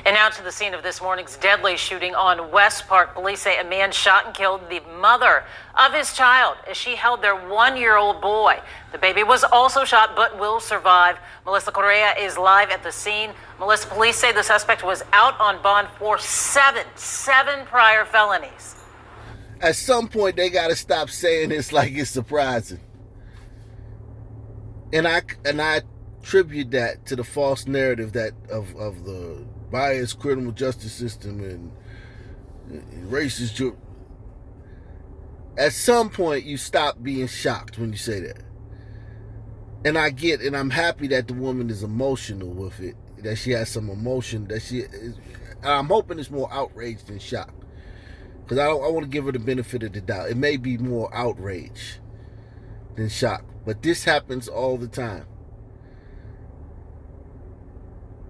And now to the scene of this morning's deadly shooting on West Park. Police say a man shot and killed the mother of his child as she held their 1-year-old boy. The baby was also shot but will survive. Melissa Correa is live at the scene. Melissa, police say the suspect was out on bond for seven prior felonies. At some point, they got to stop saying this like it's surprising. And I attribute that to the false narrative that of the biased criminal justice system and racist. At some point, you stop being shocked when you say that. And I'm happy that the woman is emotional with it, that she has some emotion, that she is. I'm hoping it's more outrage than shock, because I want to give her the benefit of the doubt. It may be more outrage than shock, but this happens all the time.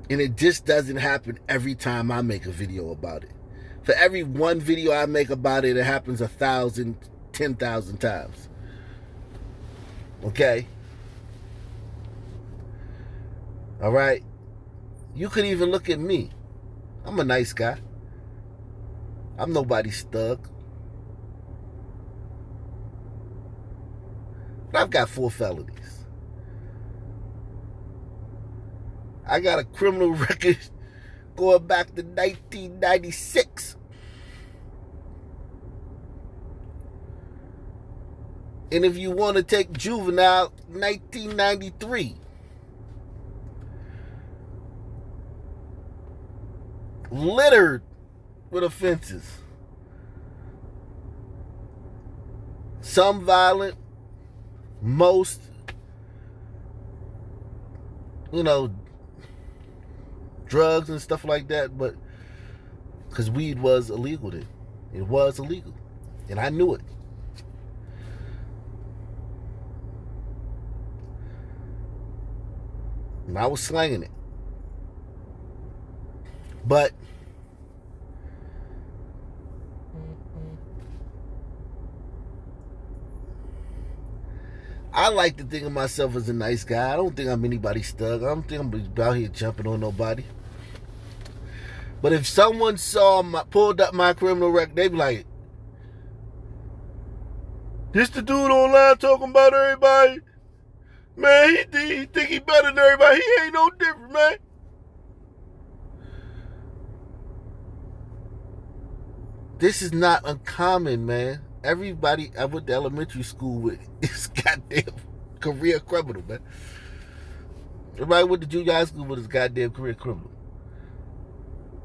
And it just doesn't happen every time I make a video about it. For every one video I make about it, it happens 1,000, 10,000 times. Okay? All right? You could even look at me. I'm a nice guy. I'm nobody's thug. But I've got 4 felonies. I got a criminal record going back to 1996. And if you want to take juvenile, 1993. Littered with offenses. Some violent, most, drugs and stuff like that, but because weed was illegal then. It was illegal. And I knew it. And I was slanging it. But I like to think of myself as a nice guy. I don't think I'm anybody's thug. I don't think I'm out here jumping on nobody. But if someone pulled up my criminal record, they'd be like, this the dude online talking about everybody? Man, he think he better than everybody. He ain't no different, man. This is not uncommon, man. Everybody I went to elementary school with is goddamn career criminal, man. Everybody went to junior high school with is goddamn career criminal.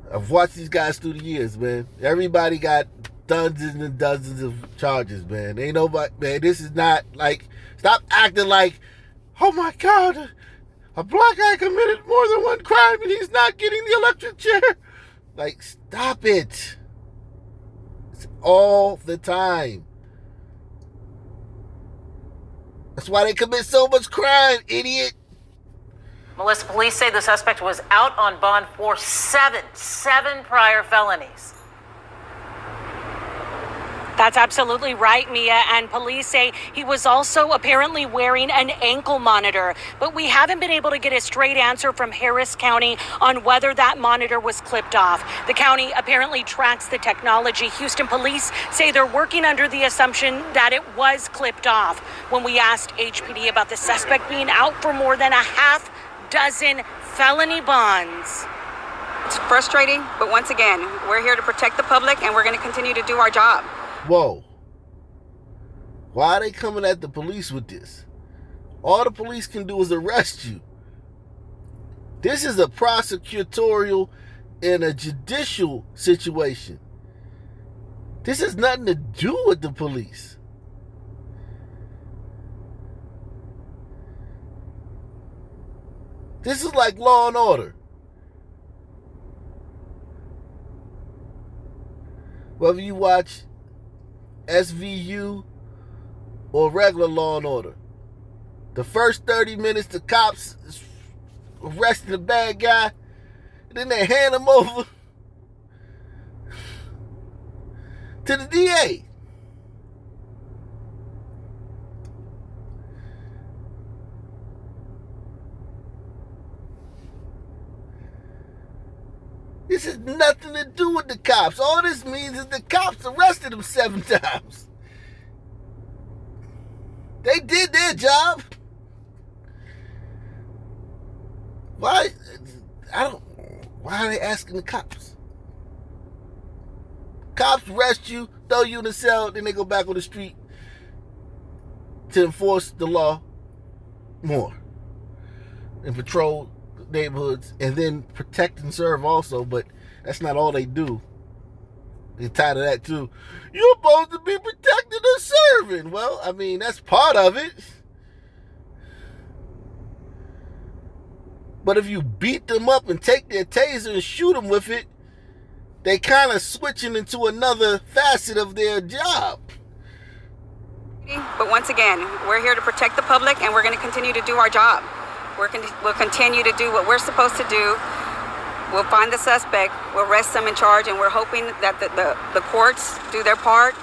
I've watched these guys through the years, man. Everybody got dozens and dozens of charges, man. Ain't nobody, man. This is not like, stop acting like, oh my God, a black guy committed more than one crime and he's not getting the electric chair. Like, stop it. It's all the time. That's why they commit so much crime, idiot. Melissa, police say the suspect was out on bond for seven prior felonies. That's absolutely right, Mia. And police say he was also apparently wearing an ankle monitor. But we haven't been able to get a straight answer from Harris County on whether that monitor was clipped off. The county apparently tracks the technology. Houston police say they're working under the assumption that it was clipped off. When we asked HPD about the suspect being out for more than a half dozen felony bonds. It's frustrating, but once again, we're here to protect the public and we're going to continue to do our job. Whoa. Why are they coming at the police with this? All the police can do is arrest you. This is a prosecutorial and a judicial situation. This has nothing to do with the police. This is like Law and Order. Whether you watch SVU or regular Law and Order, the first 30 minutes the cops is arresting the bad guy, and then they hand him over to the DA. This has nothing to do with the cops. All this means is the cops arrested him 7 times. They did their job. Why are they asking the cops? Cops arrest you, throw you in a cell, then they go back on the street to enforce the law more and patrol neighborhoods and then protect and serve also, but that's not all they do. They're tired of that too. You're supposed to be protecting and serving. Well, I mean, that's part of it. But if you beat them up and take their taser and shoot them with it, they kind of switching into another facet of their job. But once again, we're here to protect the public, and we're going to continue to do our job. We'll continue to do what we're supposed to do. We'll find the suspect, we'll arrest them in charge, and we're hoping that the courts do their part.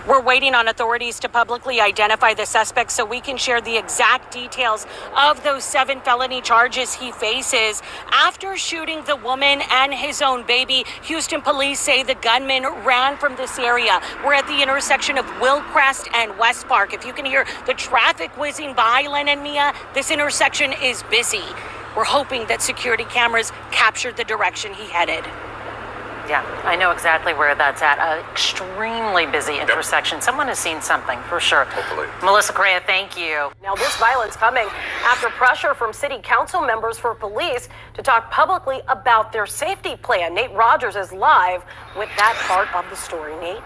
We're waiting on authorities to publicly identify the suspect so we can share the exact details of those 7 felony charges he faces. After shooting the woman and his own baby, Houston police say the gunman ran from this area. We're at the intersection of Willcrest and West Park. If you can hear the traffic whizzing by, Len and Mia, this intersection is busy. We're hoping that security cameras captured the direction he headed. Yeah, I know exactly where that's at. An extremely busy intersection. Yep. Someone has seen something, for sure. Hopefully. Melissa Correa, thank you. Now, this violence coming after pressure from city council members for police to talk publicly about their safety plan. Nate Rogers is live with that part of the story. Nate?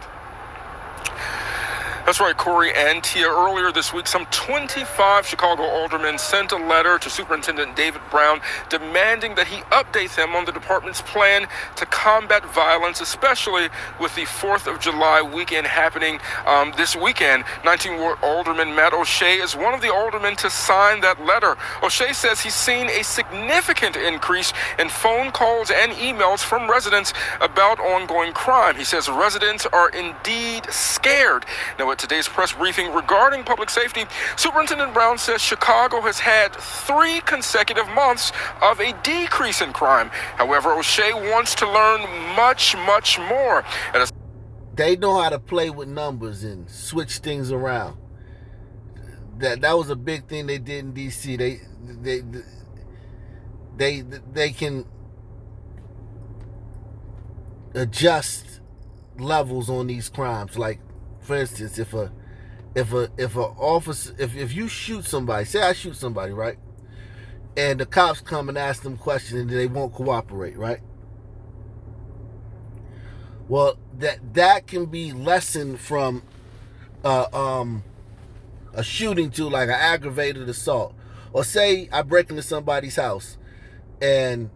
That's right, Corey and Tia. Earlier this week, some 25 Chicago aldermen sent a letter to Superintendent David Brown demanding that he update them on the department's plan to combat violence, especially with the 4th of July weekend happening this weekend. 19-Ward Alderman Matt O'Shea is one of the aldermen to sign that letter. O'Shea says he's seen a significant increase in phone calls and emails from residents about ongoing crime. He says residents are indeed scared. Now, at today's press briefing regarding public safety, Superintendent Brown says Chicago has had 3 consecutive months of a decrease in crime. However, O'Shea wants to learn much, much more. They know how to play with numbers and switch things around. That was a big thing they did in D.C. They can adjust levels on these crimes. Like, for instance, if you shoot somebody, say I shoot somebody, right? And the cops come and ask them questions and they won't cooperate, right? Well, that can be lessened from a shooting to like an aggravated assault. Or say I break into somebody's house and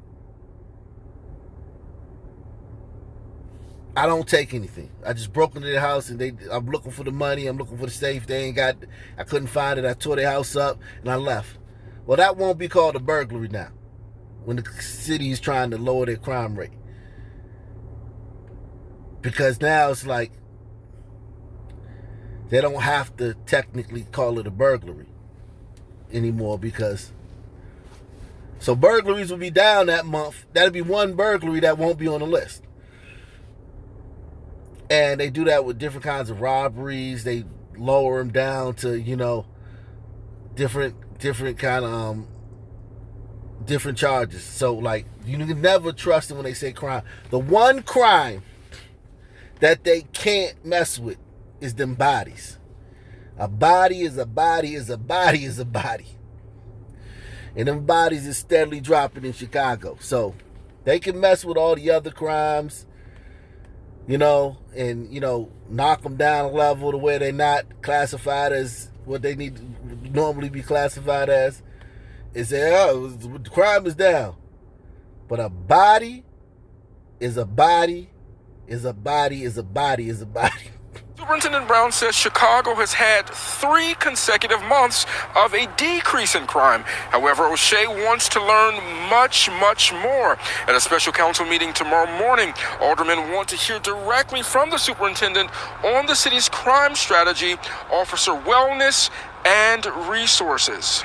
I don't take anything. I just broke into their house and I'm looking for the money. I'm looking for the safe. I couldn't find it. I tore their house up and I left. Well, that won't be called a burglary now when the city is trying to lower their crime rate. Because now it's like they don't have to technically call it a burglary anymore because so burglaries will be down that month. That'll be one burglary that won't be on the list. And they do that with different kinds of robberies. They lower them down to, different kind of different charges. So like you can never trust them when they say crime. The one crime that they can't mess with is them bodies. A body is a body is a body is a body. And them bodies is steadily dropping in Chicago. So they can mess with all the other crimes, and, knock them down a level to where they're not classified as what they need to normally be classified as. And say, the crime is down. But a body is a body is a body is a body is a body. Superintendent Brown says Chicago has had 3 consecutive months of a decrease in crime. However, O'Shea wants to learn much, much more. At a special council meeting tomorrow morning, aldermen want to hear directly from the superintendent on the city's crime strategy, officer wellness, and resources.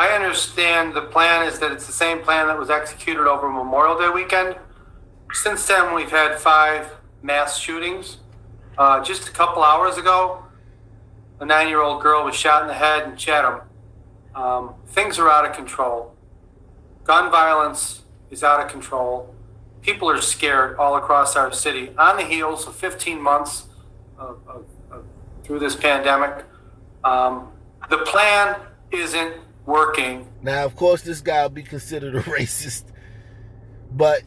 I understand the plan is that it's the same plan that was executed over Memorial Day weekend. Since then, we've had 5 mass shootings. Just a couple hours ago, a 9-year-old girl was shot in the head in Chatham. Things are out of control. Gun violence is out of control. People are scared all across our city on the heels of 15 months through this pandemic. The plan isn't working. Now, of course, this guy will be considered a racist, but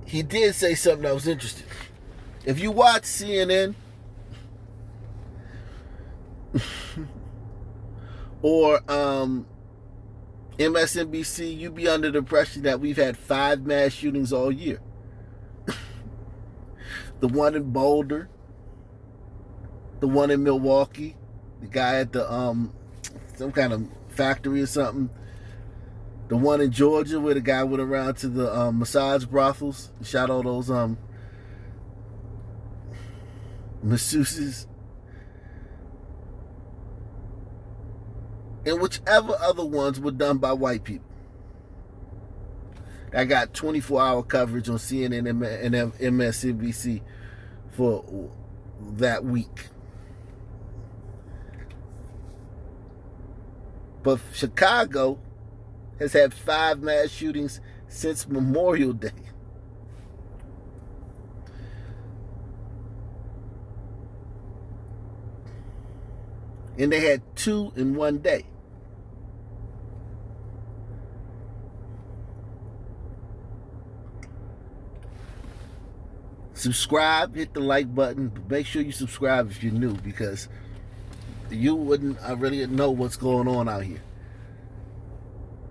he did say something that was interesting. If you watch CNN or MSNBC, you'd be under the impression that we've had 5 mass shootings all year. The one in Boulder, the one in Milwaukee, the guy at the some kind of factory or something, the one in Georgia where the guy went around to the massage brothels and shot all those masseuses, and whichever other ones were done by white people. I got 24-hour coverage on CNN and MSNBC for that week. But Chicago has had 5 mass shootings since Memorial Day. And they had 2 in one day. Subscribe, hit the like button. Make sure you subscribe if you're new, because you wouldn't really know what's going on out here.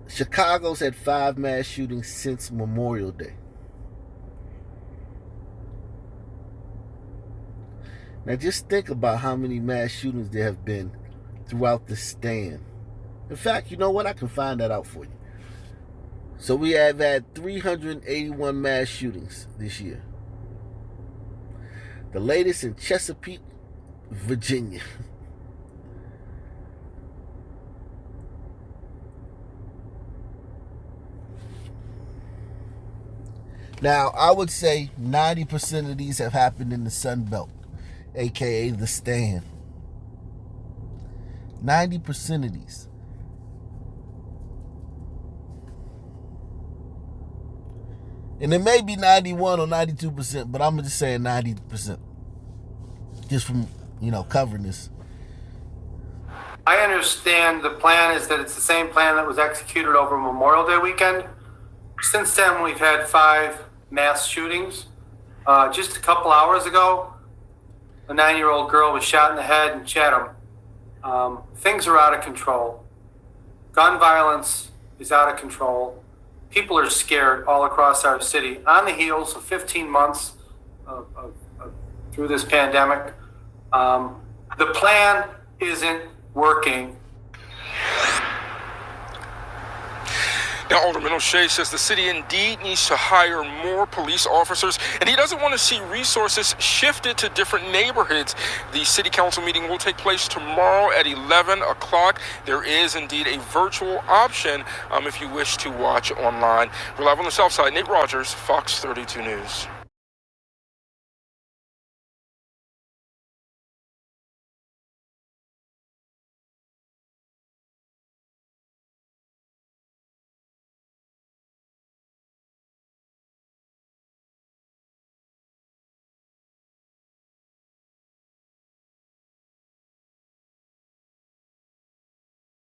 Chicago's had 5 mass shootings since Memorial Day. Now just think about how many mass shootings there have been throughout the stand. In fact, you know what? I can find that out for you. So we have had 381 mass shootings this year. The latest in Chesapeake, Virginia. Now, I would say 90% of these have happened in the Sun Belt, aka the Stand. 90% of these. And it may be 91 or 92%, but I'm just saying 90%. Just from, covering this. I understand the plan is that it's the same plan that was executed over Memorial Day weekend. Since then, we've had 5 mass shootings. Just a couple hours ago, a 9-year-old girl was shot in the head in Chatham. Things are out of control. Gun violence is out of control. People are scared all across our city on the heels of 15 months through this pandemic. The plan isn't working. Now, Alderman O'Shea says the city indeed needs to hire more police officers, and he doesn't want to see resources shifted to different neighborhoods. The city council meeting will take place tomorrow at 11 o'clock. There is indeed a virtual option if you wish to watch online. We're live on the South Side. Nate Rogers, Fox 32 News.